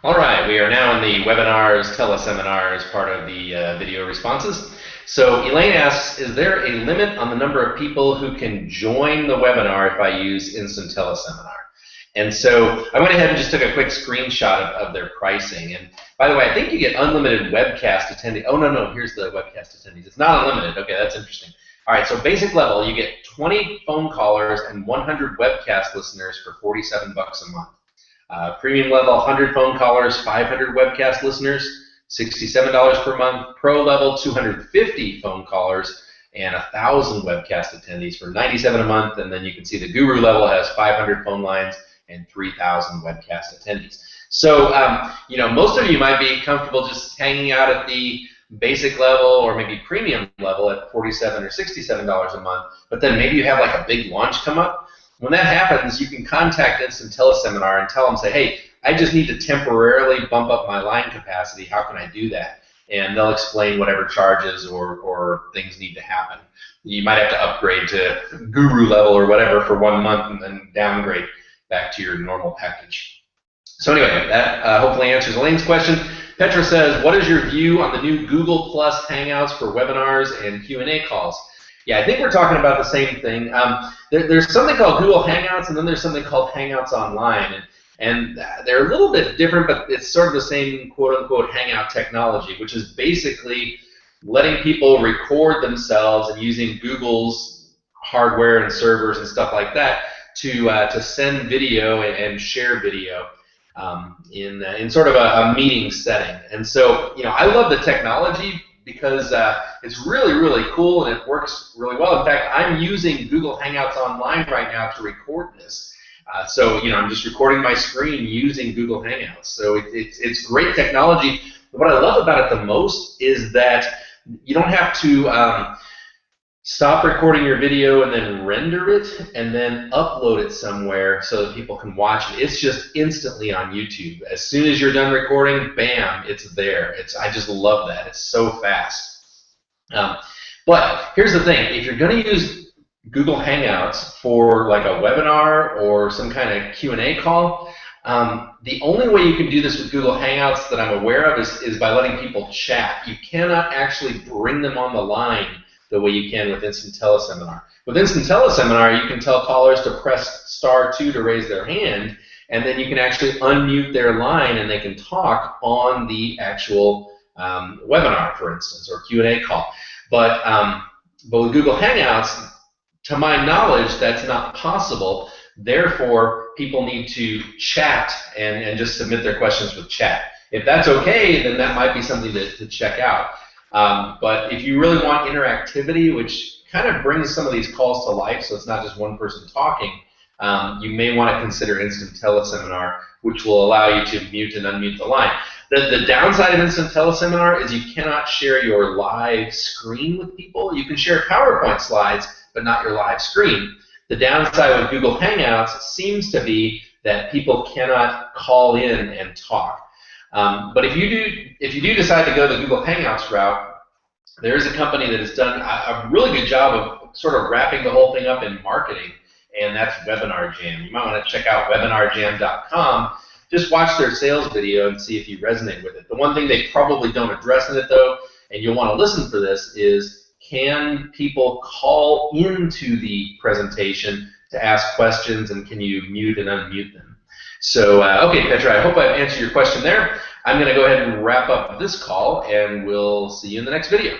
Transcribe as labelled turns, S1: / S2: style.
S1: All right, we are now in the webinars, teleseminars part of the video responses. So Elaine asks, is there a limit on the number of people who can join the webinar if I use Instant Teleseminar? And so I went ahead and just took a quick screenshot of their pricing. And by the way, I think you get unlimited webcast attendees. Oh, no, here's the webcast attendees. It's not unlimited. Okay, that's interesting. All right, so basic level, you get 20 phone callers and 100 webcast listeners for $47 a month. Premium level, 100 phone callers, 500 webcast listeners, $67 per month. Pro level, 250 phone callers and 1,000 webcast attendees for $97 a month. And then you can see the Guru level has 500 phone lines and 3,000 webcast attendees. So, most of you might be comfortable just hanging out at the basic level or maybe premium level at $47 or $67 a month, but then maybe you have like a big launch come up. When that happens, you can contact Instant Teleseminar and tell them, say, hey, I just need to temporarily bump up my line capacity. How can I do that? And they'll explain whatever charges or things need to happen. You might have to upgrade to Guru level or whatever for 1 month and then downgrade back to your normal package. So anyway, that hopefully answers Elaine's question. Petra says, what is your view on the new Google Plus Hangouts for webinars and Q&A calls? Yeah, I think we're talking about the same thing. There's something called Google Hangouts, and then there's something called Hangouts Online. And they're a little bit different, but it's sort of the same quote-unquote Hangout technology, which is basically letting people record themselves and using Google's hardware and servers and stuff like that to send video and share video in sort of a meeting setting. And so, I love the technology because it's really, really cool and it works really well. In fact, I'm using Google Hangouts Online right now to record this. So, I'm just recording my screen using Google Hangouts. So it's great technology. What I love about it the most is that you don't have to stop recording your video and then render it and then upload it somewhere so that people can watch it. It's just instantly on YouTube. As soon as you're done recording, bam, it's there. I just love that. It's so fast. But here's the thing. If you're going to use Google Hangouts for like a webinar or some kind of Q&A call, the only way you can do this with Google Hangouts that I'm aware of is by letting people chat. You cannot actually bring them on the line the way you can with Instant Teleseminar. With Instant Teleseminar, you can tell callers to press *2 to raise their hand, and then you can actually unmute their line and they can talk on the actual webinar, for instance, or Q&A call. But with Google Hangouts, to my knowledge, that's not possible. Therefore, people need to chat and just submit their questions with chat. If that's okay, then that might be something to check out. But if you really want interactivity, which kind of brings some of these calls to life, so it's not just one person talking, you may want to consider Instant Teleseminar, which will allow you to mute and unmute the line. The downside of Instant Teleseminar is you cannot share your live screen with people. You can share PowerPoint slides, but not your live screen. The downside with Google Hangouts seems to be that people cannot call in and talk. But if you do decide to go the Google Hangouts route, there is a company that has done a really good job of sort of wrapping the whole thing up in marketing, and that's Webinar Jam. You might want to check out webinarjam.com. Just watch their sales video and see if you resonate with it. The one thing they probably don't address in it, though, and you'll want to listen for this, is can people call into the presentation to ask questions, and can you mute and unmute them? So, okay, Petra, I hope I've answered your question there. I'm going to go ahead and wrap up this call, and we'll see you in the next video.